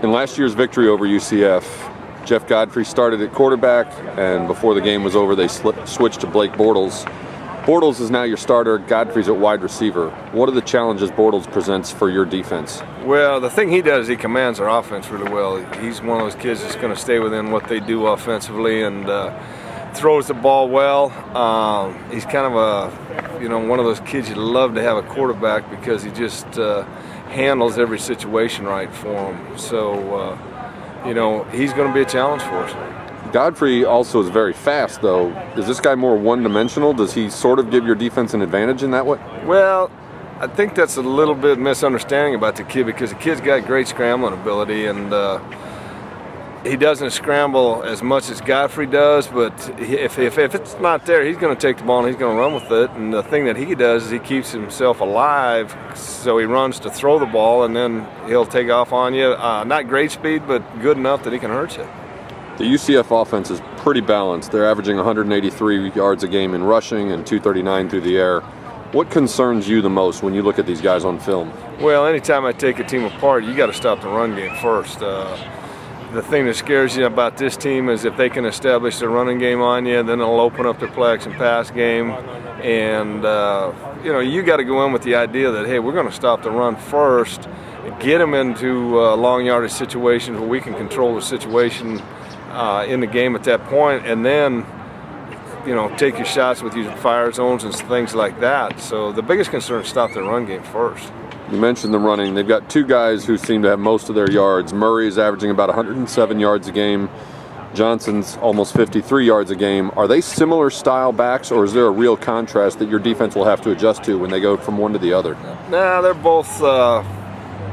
In last year's victory over UCF, Jeff Godfrey started at quarterback, and before the game was over, they switched to Blake Bortles. Bortles is now your starter. Godfrey's at wide receiver. What are the challenges Bortles presents for your defense? Well, the thing he does, he commands our offense really well. He's one of those kids that's going to stay within what they do offensively and throws the ball well. He's kind of one of those kids you love to have a quarterback because he just handles every situation right for him. So, he's going to be a challenge for us. Godfrey also is very fast, though. Is this guy more one-dimensional? Does he sort of give your defense an advantage in that way? Well, I think that's a little bit misunderstanding about the kid because the kid's got great scrambling ability, and he doesn't scramble as much as Godfrey does, but if it's not there, he's going to take the ball and he's going to run with it. And the thing that he does is he keeps himself alive, so he runs to throw the ball, and then he'll take off on you. Not great speed, but good enough that he can hurt you. The UCF offense is pretty balanced. They're averaging 183 yards a game in rushing and 239 through the air. What concerns you the most when you look at these guys on film? Well, anytime I take a team apart, you got to stop the run game first. The thing that scares you about this team is if they can establish their running game on you, then they'll open up their play action pass game. And, you got to go in with the idea that, hey, we're going to stop the run first, get them into long yardage situations where we can control the situation in the game at that point, and then take your shots with your fire zones and things like that. So the biggest concern is stop the run game first. You mentioned the running. They've got two guys who seem to have most of their yards. Murray is averaging about 107 yards a game. Johnson's almost 53 yards a game. Are they similar style backs, or is there a real contrast that your defense will have to adjust to when they go from one to the other? Nah, they're both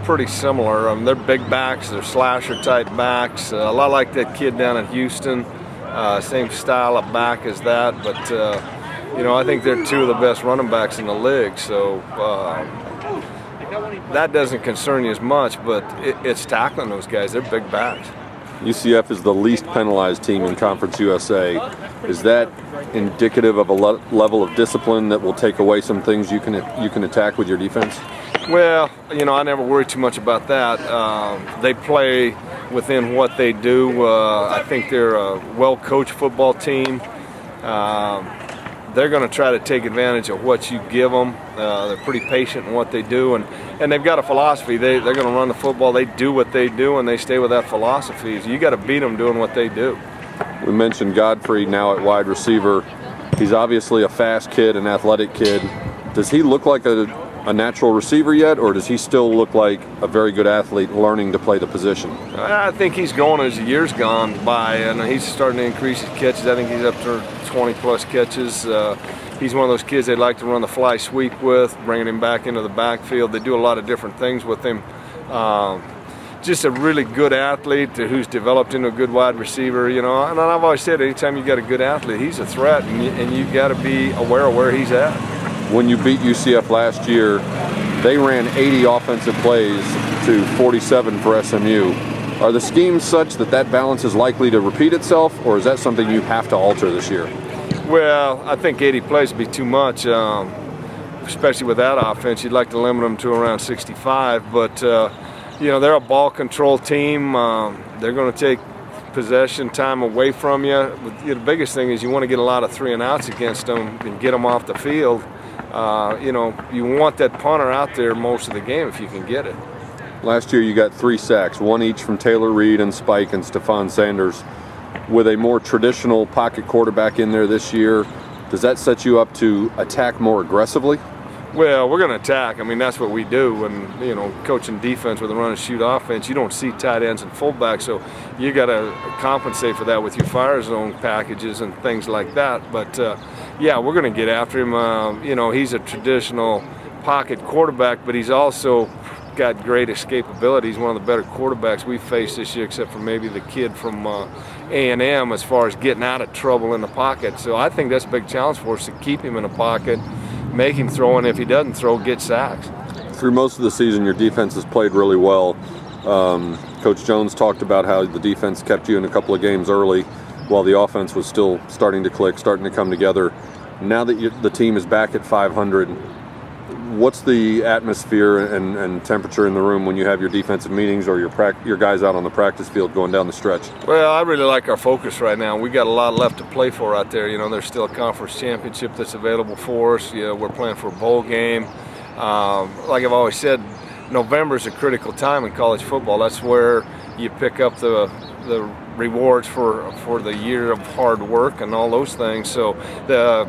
pretty similar. They're big backs. They're slasher type backs. A lot like that kid down in Houston. Same style of back as that. But I think they're two of the best running backs in the league. So that doesn't concern you as much. But it's tackling those guys. They're big backs. UCF is the least penalized team in Conference USA. Is that indicative of a level of discipline that will take away some things you can attack with your defense? Well, I never worry too much about that. They play within what they do. I think they're a well-coached football team. They're going to try to take advantage of what you give them. They're pretty patient in what they do, and they've got a philosophy. They're going to run the football. They do what they do, and they stay with that philosophy. So you got to beat them doing what they do. We mentioned Godfrey now at wide receiver. He's obviously a fast kid, an athletic kid. Does he look like a natural receiver yet, or does he still look like a very good athlete learning to play the position? I think he's growing as the years gone by, and he's starting to increase his catches. I think he's up to 20-plus catches. He's one of those kids they like to run the fly sweep with, bringing him back into the backfield. They do a lot of different things with him. Just a really good athlete who's developed into a good wide receiver, And I've always said, anytime you got a good athlete, he's a threat, and you got to be aware of where he's at. When you beat UCF last year, they ran 80 offensive plays to 47 for SMU. Are the schemes such that balance is likely to repeat itself, or is that something you have to alter this year? Well, I think 80 plays would be too much, especially with that offense. You'd like to limit them to around 65, but they're a ball control team. They're going to take possession time away from you. The biggest thing is you want to get a lot of 3 and outs against them and get them off the field. You want that punter out there most of the game if you can get it. Last year you got 3 sacks, one each from Taylor Reed and Spike and Stephon Sanders. With a more traditional pocket quarterback in there this year, does that set you up to attack more aggressively? Well, we're going to attack. That's what we do. And, coaching defense with a run and shoot offense, you don't see tight ends and fullbacks, so you got to compensate for that with your fire zone packages and things like that. But, we're going to get after him. He's a traditional pocket quarterback, but he's also got great escapability. He's one of the better quarterbacks we've faced this year, except for maybe the kid from A&M as far as getting out of trouble in the pocket. So I think that's a big challenge for us to keep him in the pocket, make him throw, and if he doesn't throw, get sacks. Through most of the season, your defense has played really well. Coach Jones talked about how the defense kept you in a couple of games early while the offense was still starting to click, starting to come together. Now that the team is back at 500, what's the atmosphere and temperature in the room when you have your defensive meetings or your guys out on the practice field going down the stretch? Well, I really like our focus right now. We got a lot left to play for out there. You know, there's still a conference championship that's available for us. You know, we're playing for a bowl game. Like I've always said, November is a critical time in college football. That's where you pick up the rewards for the year of hard work and all those things. So the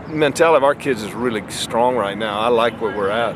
mentality of our kids is really strong right now. I like where we're at.